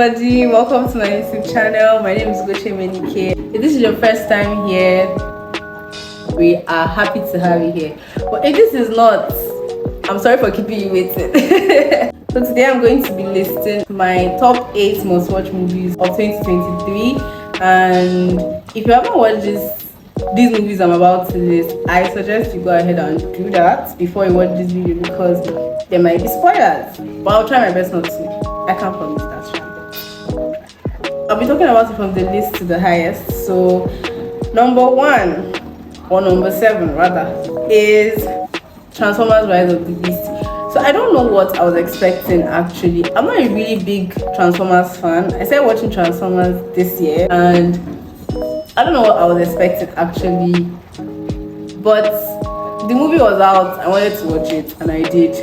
everybody, welcome to my YouTube channel. My name is Goche Menike. If this is your first time here, we are happy to have you here. But if this is not, I'm sorry for keeping you waiting. So today I'm going to be listing my top 8 most watched movies of 2023. And if you haven't watched these movies I'm about to list, I suggest you go ahead and do that before you watch this video because there might be spoilers. But I'll try my best not to. I can't promise that. I'll be talking about it from the least to the highest. So number 1, or number 7 rather, is Transformers Rise of the Beast. So I don't know what I was expecting actually. I'm not a really big Transformers fan. I started watching Transformers this year and I don't know what I was expecting actually. But the movie was out, I wanted to watch it and I did.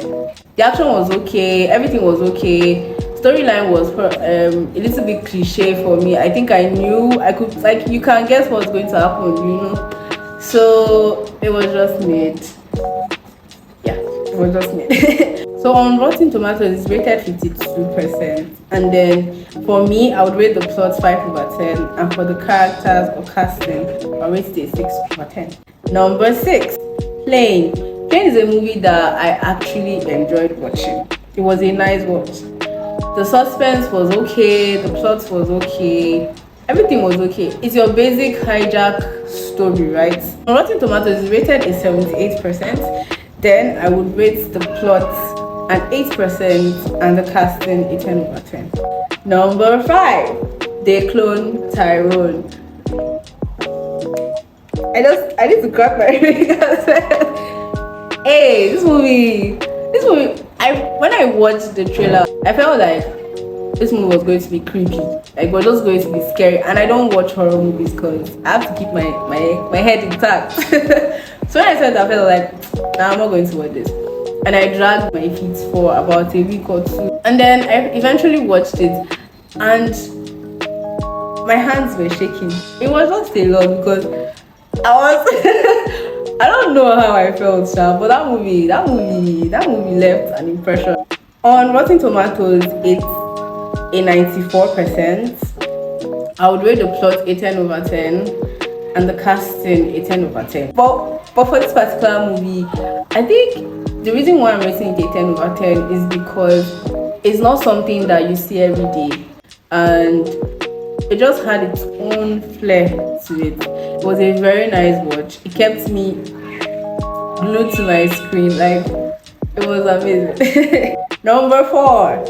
The action was okay, everything was okay. Storyline was a little bit cliche for me. I think I knew, I could, like, you can guess what's going to happen, you know. So it was just made. Yeah, it was just made. So on Rotten Tomatoes, it's rated 52%. And then for me, I would rate the plot 5/10. And for the characters or casting, I rate it 6/10. Number 6, Plane. Plane is a movie that I actually enjoyed watching. It was a nice watch. The suspense was okay, the plot was okay, everything was okay. It's your basic hijack story, right? On Rotten Tomatoes, it's rated a 78%. Then I would rate the plot an 8% and the casting a 10/10. Number 5, they clone Tyrone. I need to crack my fingers. Hey, this movie, when I watched the trailer, I felt like this movie was going to be creepy. Like, it was just going to be scary. And I don't watch horror movies because I have to keep my head intact. So when I said that, I felt like, nah, I'm not going to watch this. And I dragged my feet for about a week or 2. And then I eventually watched it. And my hands were shaking. It was just a lot because I was... I don't know how I felt, but that movie left an impression. On Rotten Tomatoes, it's a 94%. I would rate the plot a 10/10 and the casting a 10/10. But for this particular movie, I think the reason why I'm rating it a 10/10 is because it's not something that you see every day, and it just had its own flair to it. It was a very nice watch. It kept me glued to my screen. Like, it was amazing. Number 4,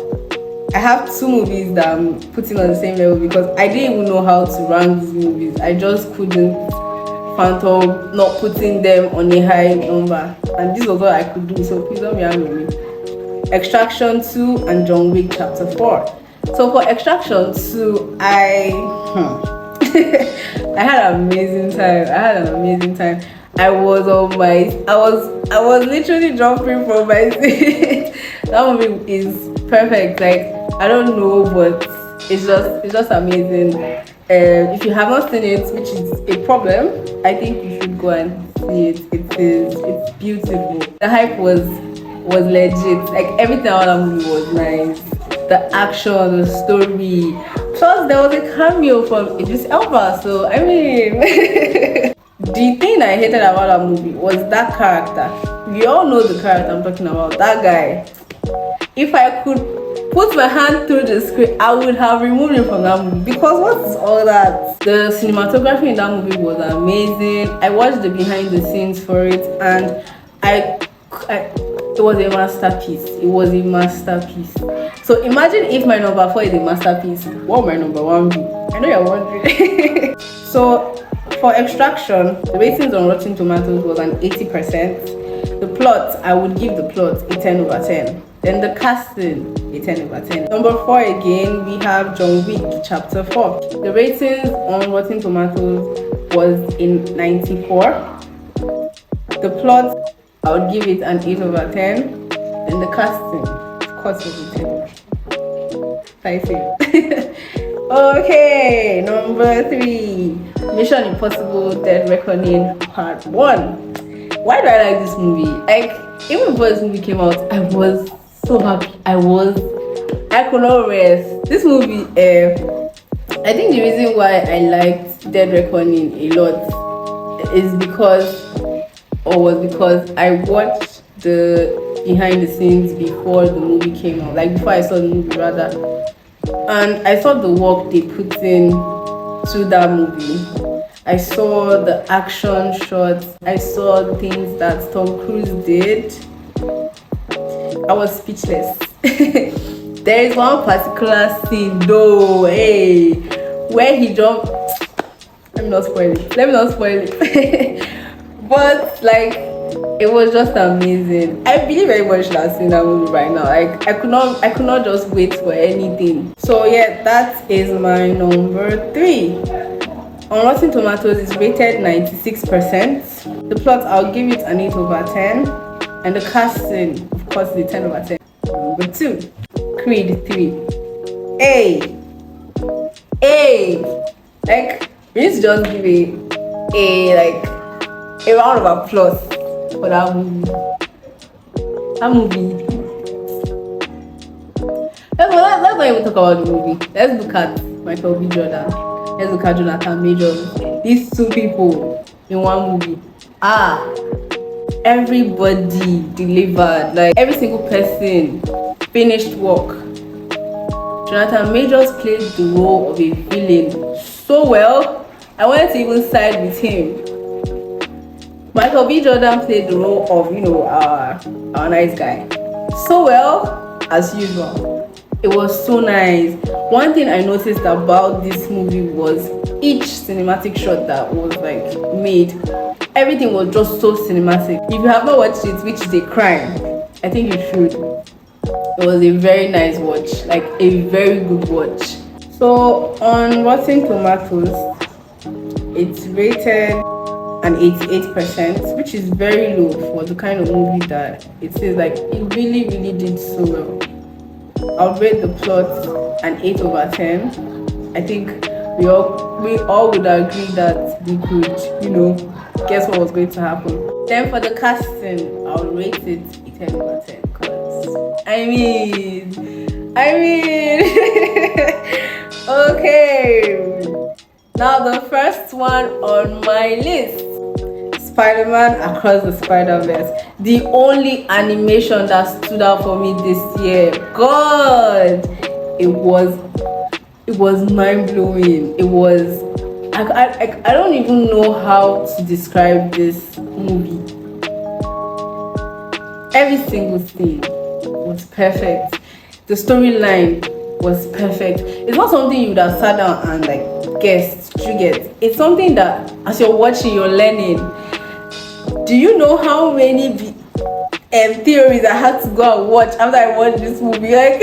I have 2 movies that I'm putting on the same level because I didn't even know how to rank these movies. I just couldn't fathom not putting them on a high number, and this was what I could do. So please don't be angry with me. Extraction 2 and John Wick Chapter 4. So for Extraction 2, I had an amazing time. I was literally jumping from my seat. That movie is perfect. Like, I don't know, but it's just amazing. If you have not seen it, which is a problem, I think you should go and see it. It's beautiful. The hype was legit. Like, everything about that movie was nice. The action, the story. Plus, there was a cameo from Idris Elba. So, I mean, the thing I hated about that movie was that character. We all know the character I'm talking about. That guy. If I could put my hand through the screen, I would have removed him from that movie. Because what is all that? The cinematography in that movie was amazing. I watched the behind the scenes for it, and it was a masterpiece. So imagine if my number 4 is a masterpiece, what would my number 1 be? I know you're wondering. So for Extraction, the ratings on Rotten Tomatoes was an 80%. The plot, I would give the plot a 10/10. Then the casting, a 10/10. Number 4 again, we have John Wick Chapter 4. The ratings on Rotten Tomatoes was in 94. The plot, I would give it an 8/10. And the casting, of course, was a 10. I see. Okay, number 3, Mission Impossible Dead Reckoning Part 1. Why do I like this movie? Like, even before this movie came out, I was so happy. I was I could not rest. This movie, I think the reason why I liked Dead Reckoning a lot is because I watched the behind the scenes before the movie came out, like before I saw the movie rather, and I saw the work they put in to that movie. I saw the action shots, I saw things that Tom Cruise did. I was speechless. There is one particular scene though, hey, where he jumped. Let me not spoil it. But like, it was just amazing. I believe everybody should have seen that movie right now. Like, I could not just wait for anything. So yeah, that is my number 3. On Rotten Tomatoes, it's rated 96%. The plot, I'll give it an 8 over 10. And the casting, of course, is a 10 over 10. Number 2, Creed 3. Hey! Like, we need to just give a round of applause for that movie. Let's not even talk about the movie. Let's look at Michael B. Jordan. Let's look at Jonathan Majors. These 2 people in one movie. Everybody delivered. Like, every single person finished work. Jonathan Majors played the role of a villain so well. I wanted to even side with him. Michael B. Jordan played the role of, our nice guy so well, as usual. It was so nice. One thing I noticed about this movie was each cinematic shot that was like made, everything was just so cinematic. If you have not watched it, which is a crime, I think you should. It was a very nice watch, like a very good watch. So on Rotten Tomatoes, it's rated an 88%, which is very low for the kind of movie that it is. Like, it really did so well. I'll rate the plot an 8 over 10. I think we all would agree that we could, guess what was going to happen. Then for the casting, I'll rate it a 10 over 10 because I mean okay. Now the first one on my list, Spiderman Across the Spiderverse. The only animation that stood out for me this year. God, it was mind-blowing. It was, I don't even know how to describe this movie. Every single scene was perfect. The storyline was perfect. It's not something you would have sat down and like guessed. It's something that as you're watching, you're learning. Do you know how many theories I had to go and watch after I watched this movie? Like,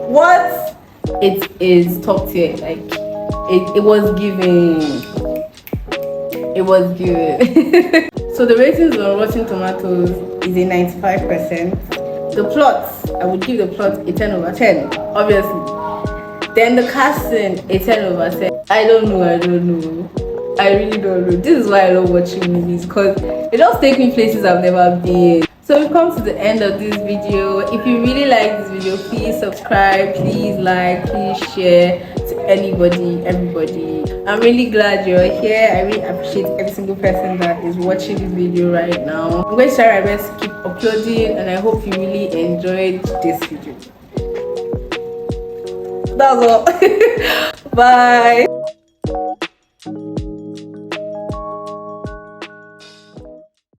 what? It is top tier. Like, it was giving. So the ratings on Rotten Tomatoes is a 95%. The plot, I would give the plot a 10 over 10, obviously. Then the casting, a 10 over 10. I don't know. I really don't know. This is why I love watching movies, because it just takes me places I've never been. So we've come to the end of this video. If you really like this video, please subscribe, please like, please share to everybody. I'm really glad you're here. I really appreciate every single person that is watching this video right now. I'm going to try my best to keep uploading, and I hope you really enjoyed this video. That's all. Bye.